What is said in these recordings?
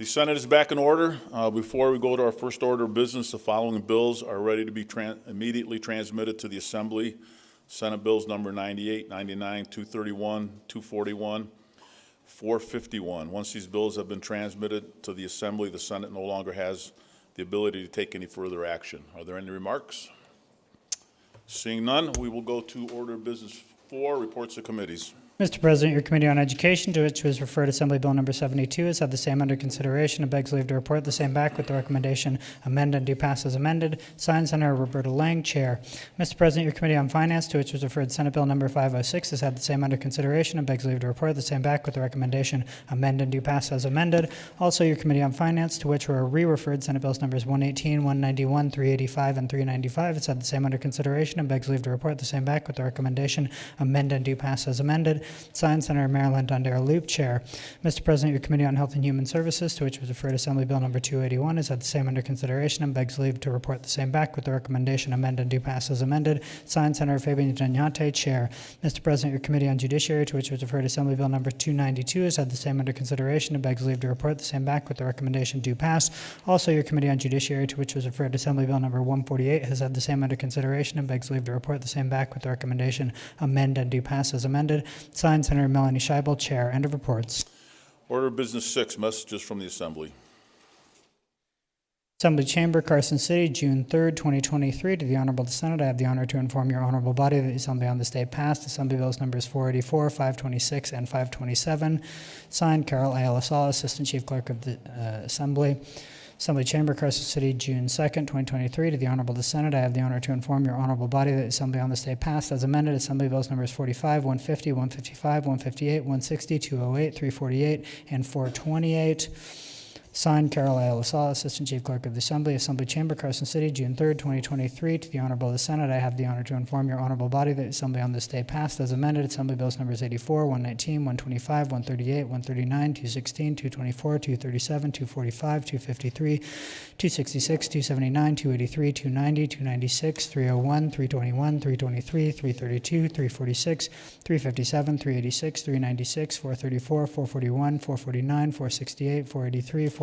The Senate is back in order. Before we go to our first order of business, the following bills are ready to be immediately transmitted to the Assembly. Senate bills number 98, 99, 231, 241, 451. Once these bills have been transmitted to the Assembly, the Senate no longer has the ability to take any further action. Are there any remarks? Seeing none, we will go to order of business 4, reports of committees. Mr. President, your Committee on Education, to which was referred Assembly Bill number 72, has had the same under consideration and begs leave to report the same back with the recommendation amend and do pass as amended. Signed, Senator Roberta Lang, Chair. Mr. President, your Committee on Finance, to which was referred Senate Bill number 506, has had the same under consideration and begs leave to report the same back with the recommendation amend and do pass as amended. Also, your Committee on Finance, to which were re-referred Senate Bills numbers 118, 191, 385, and 395, has had the same under consideration and begs leave to report the same back with the recommendation amend and do pass as amended. Signed, Senator Marilyn Dondero-Loop, Chair. Mr. President, your Committee on Health and Human Services, to which was referred Assembly Bill number 281, has had the same under consideration and begs leave to report the same back with the recommendation amend and do pass as amended. Signed, Senator Fabian Danyate, Chair. Mr. President, your Committee on Judiciary, to which was referred Assembly Bill number 292, has had the same under consideration and begs leave to report the same back with the recommendation do pass. Also, your Committee on Judiciary, to which was referred Assembly Bill number 148, has had the same under consideration and begs leave to report the same back with the recommendation amend and do pass as amended. Signed, Senator Melanie Scheibel, Chair. End of reports. Order of business 6, messages from the Assembly. Assembly Chamber, Carson City, June 3rd, 2023. To the Honorable Senate, I have the honor to inform your honorable body that the Assembly on this day passed Assembly Bills numbers 484, 526, and 527. Signed, Carol Ayala Sala, Assistant Chief Clerk of the Assembly. Assembly Chamber, Carson City, June 2nd, 2023. To the Honorable Senate, I have the honor to inform your honorable body that the Assembly on this day passed as amended Assembly Bills numbers 45, 150, 155, 158, 160, 208, 348, and 428. Signed, Carol Ayala Sala, Assistant Chief Clerk of the Assembly. Assembly Chamber, Carson City, June 3rd, 2023. To the Honorable Senate, I have the honor to inform your honorable body that the Assembly on this day passed as amended Assembly Bills numbers 84, 119, 125, 138, 139, 216, 224, 237, 245, 253, 266, 279, 283, 290, 296, 301, 321, 323, 332, 346, 357, 386, 396, 434, 441, 449, 468, 483, 488,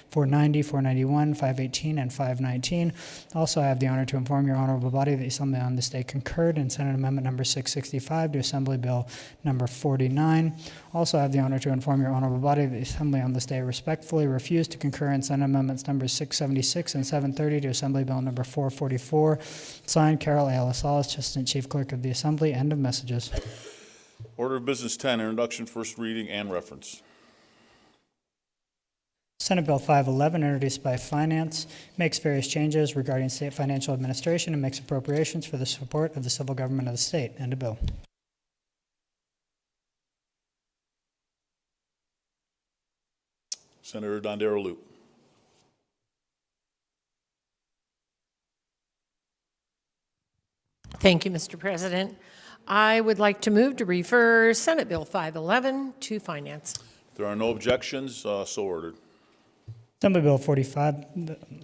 490, 491, 518, and 519. Also, I have the honor to inform your honorable body that the Assembly on this day concurred in Senate Amendment number 665 to Assembly Bill number 49. Also, I have the honor to inform your honorable body that the Assembly on this day respectfully refused to concur in Senate Amendments numbers 676 and 730 to Assembly Bill number 444. Signed, Carol Ayala Sala, Assistant Chief Clerk of the Assembly. End of messages. Order of business 10, introduction, first reading, and reference. Senate Bill 511, introduced by Finance, makes various changes regarding state financial administration and makes appropriations for the support of the civil government of the state. End of bill. Senator Dondero-Loop. Thank you, Mr. President. I would like to move to refer Senate Bill 511 to Finance. If there are no objections, so ordered. Assembly Bill 45,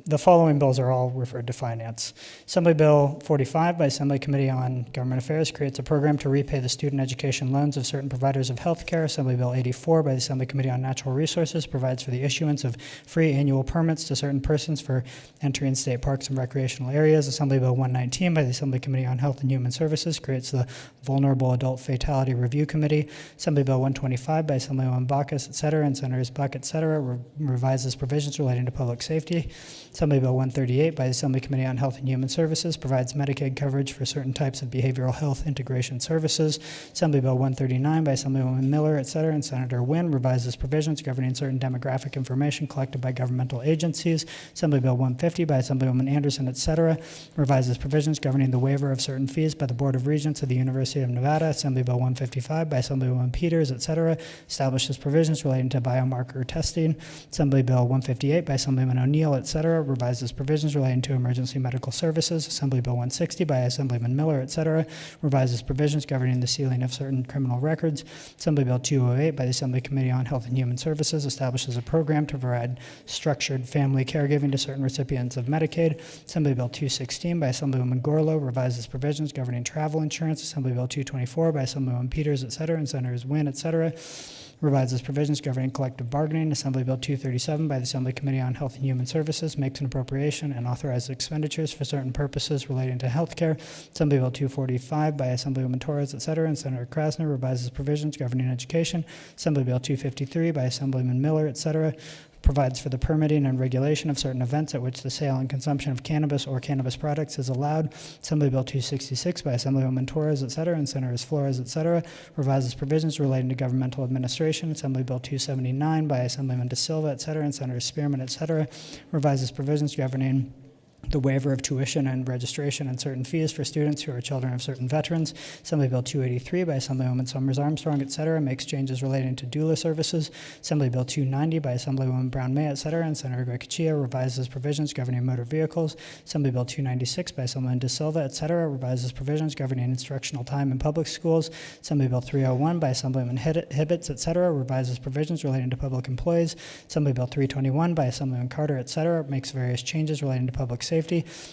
the following bills are all referred to Finance. Assembly Bill 45 by Assembly Committee on Government Affairs creates a program to repay the student education loans of certain providers of health care. Assembly Bill 84 by the Assembly Committee on Natural Resources provides for the issuance of free annual permits to certain persons for entry in state parks and recreational areas. Assembly Bill 119 by the Assembly Committee on Health and Human Services creates the Vulnerable Adult Fatality Review Committee. Assembly Bill 125 by Assemblywoman Baucus, etc., and Senators Buck, etc., revises provisions relating to public safety. Assembly Bill 138 by the Assembly Committee on Health and Human Services provides Medicaid coverage for certain types of behavioral health integration services. Assembly Bill 139 by Assemblywoman Miller, etc., and Senator Wynn revises provisions governing certain demographic information collected by governmental agencies. Assembly Bill 150 by Assemblywoman Anderson, etc., revises provisions governing the waiver of certain fees by the Board of Regents of the University of Nevada. Assembly Bill 155 by Assemblywoman Peters, etc., establishes provisions relating to biomarker testing. Assembly Bill 158 by Assemblyman O'Neill, etc., revises provisions relating to emergency medical services. Assembly Bill 160 by Assemblyman Miller, etc., revises provisions governing the sealing of certain criminal records. Assembly Bill 208 by the Assembly Committee on Health and Human Services establishes a program to provide structured family caregiving to certain recipients of Medicaid. Assembly Bill 216 by Assemblywoman Gorlow revises provisions governing travel insurance. Assembly Bill 224 by Assemblywoman Peters, etc., and Senators Wynn, etc., revises provisions governing collective bargaining. Assembly Bill 237 by the Assembly Committee on Health and Human Services makes an appropriation and authorizes expenditures for certain purposes relating to health care. Assembly Bill 245 by Assemblywoman Torres, etc., and Senator Krasner revises provisions governing education. Assembly Bill 253 by Assemblyman Miller, etc., provides for the permitting and regulation of certain events at which the sale and consumption of cannabis or cannabis products is allowed. Assembly Bill 266 by Assemblywoman Torres, etc., and Senators Flores, etc., revises provisions relating to governmental administration. Assembly Bill 279 by Assemblyman De Silva, etc., and Senator Spearman, etc., revises provisions governing the waiver of tuition and registration and certain fees for students who are children of certain veterans. Assembly Bill 283 by Assemblywoman Summers Armstrong, etc., makes changes relating to doula services. Assembly Bill 290 by Assemblywoman Brown May, etc., and Senator Goicoechea revises provisions governing motor vehicles. Assembly Bill 296 by Assemblyman De Silva, etc., revises provisions governing instructional time in public schools. Assembly Bill 301 by Assemblyman Hibbets, etc., revises provisions relating to public employees. Assembly Bill 321 by Assemblyman Carter, etc., makes various changes relating to public safety.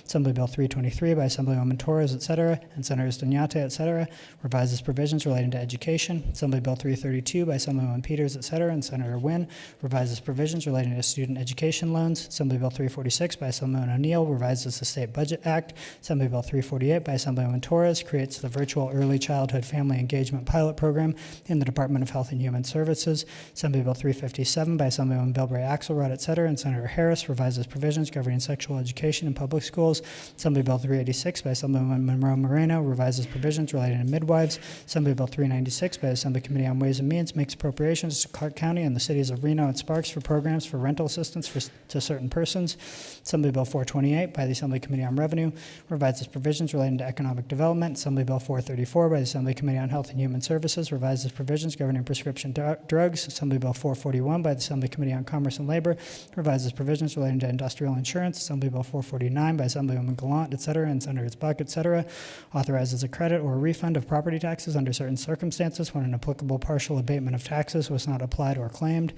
Assembly Bill 323 by Assemblywoman Torres, etc., and Senators Doñate, etc., revises provisions relating to education. Assembly Bill 332 by Assemblywoman Peters, etc., and Senator Wynn revises provisions relating to student education loans. Assembly Bill 346 by Assemblywoman O'Neill revises the State Budget Act. Assembly Bill 348 by Assemblywoman Torres creates the Virtual Early Childhood Family Engagement Pilot Program in the Department of Health and Human Services. Assembly Bill 357 by Assemblywoman Bilbray Axelrod, etc., and Senator Harris revises provisions governing sexual education in public schools. Assembly Bill 386 by Assemblywoman Monroe Moreno revises provisions relating to midwives. Assembly Bill 396 by the Assembly Committee on Ways and Means makes appropriations to Clark County and the cities of Reno and Sparks for programs for rental assistance to certain persons. Assembly Bill 428 by the Assembly Committee on Revenue revises provisions relating to economic development. Assembly Bill 434 by the Assembly Committee on Health and Human Services revises provisions governing prescription drugs. Assembly Bill 441 by the Assembly Committee on Commerce and Labor revises provisions relating to industrial insurance. Assembly Bill 449 by Assemblywoman Gallant, etc., and Senators Buck, etc., authorizes a credit or a refund of property taxes under certain circumstances when an applicable partial abatement of taxes was not applied or claimed.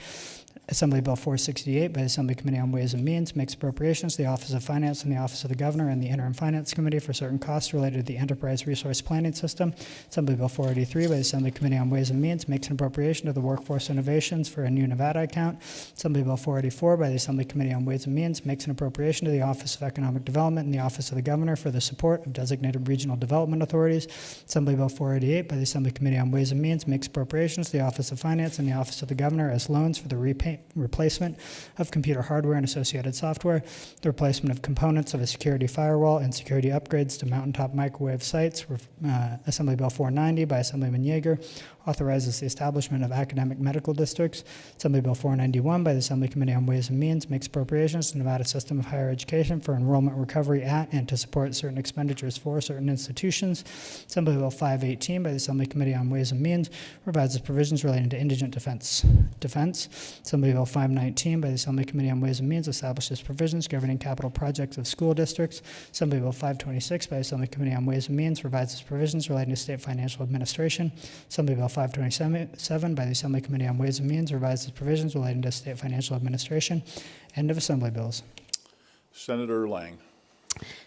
Assembly Bill 468 by the Assembly Committee on Ways and Means makes appropriations to the Office of Finance and the Office of the Governor and the Interim Finance Committee for certain costs related to the Enterprise Resource Planning System. Assembly Bill 483 by the Assembly Committee on Ways and Means makes an appropriation to the Workforce Innovations for a new Nevada account. Assembly Bill 484 by the Assembly Committee on Ways and Means makes an appropriation to the Office of Economic Development and the Office of the Governor for the support of designated regional development authorities. Assembly Bill 488 by the Assembly Committee on Ways and Means makes appropriations to the Office of Finance and the Office of the Governor as loans for the replacement of computer hardware and associated software, the replacement of components of a security firewall, and security upgrades to mountaintop microwave sites. Assembly Bill 490 by Assemblyman Yeager authorizes the establishment of academic medical districts. Assembly Bill 491 by the Assembly Committee on Ways and Means makes appropriations to the Nevada System of Higher Education for enrollment recovery at and to support certain expenditures for certain institutions. Assembly Bill 518 by the Assembly Committee on Ways and Means revises provisions relating to indigent defense. Assembly Bill 519 by the Assembly Committee on Ways and Means establishes provisions governing capital projects of school districts. Assembly Bill 526 by the Assembly Committee on Ways and Means revises provisions relating to state financial administration. Assembly Bill 527 by the Assembly Committee on Ways and Means revises provisions relating to state financial administration. End of Assembly Bills. Senator Lang.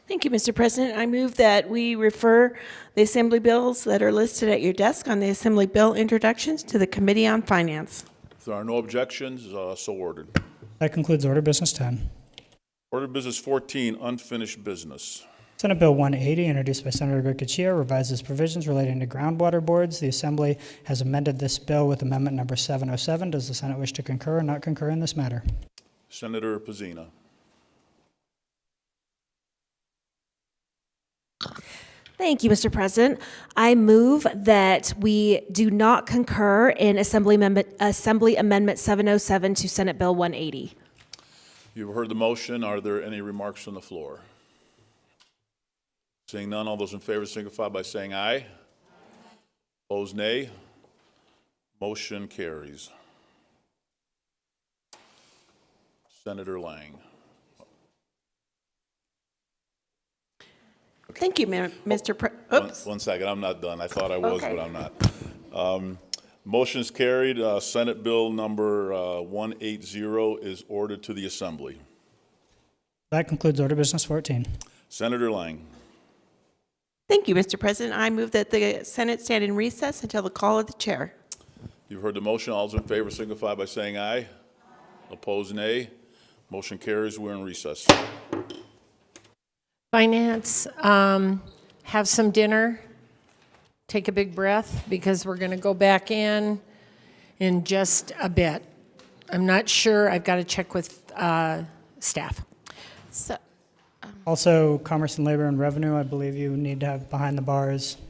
Thank you, Mr. President. I move that we refer the Assembly bills that are listed at your desk on the Assembly bill introductions to the Committee on Finance. If there are no objections, so ordered. That concludes Order Business 10. Order Business 14, unfinished business. Senate Bill 180, introduced by Senator Goicoechea, revises provisions relating to groundwater boards. The Assembly has amended this bill with amendment number 707. Does the Senate wish to concur or not concur in this matter? Senator Pizzina. Thank you, Mr. President. I move that we do not concur in Assembly Amendment 707 to Senate Bill 180. You've heard the motion. Are there any remarks from the floor? Seeing none, all those in favor signify by saying aye. Opposed, nay. Motion carries. Senator Lang. Thank you, Mr. Oops. One second, I'm not done. I thought I was, Okay. but I'm not. Motion's carried. Senate Bill number 180 is ordered to the Assembly. That concludes Order Business 14. Senator Lang. Thank you, Mr. President. I move that the Senate stand in recess until the call of the chair. You've heard the motion. All those in favor signify by saying aye. Opposed, nay. Motion carries. We're in recess. Finance, have some dinner, take a big breath, because we're going to go back in just a bit. I'm not sure. I've got to check with staff. So, Also, Commerce and Labor and Revenue, I believe you need to have behind the bars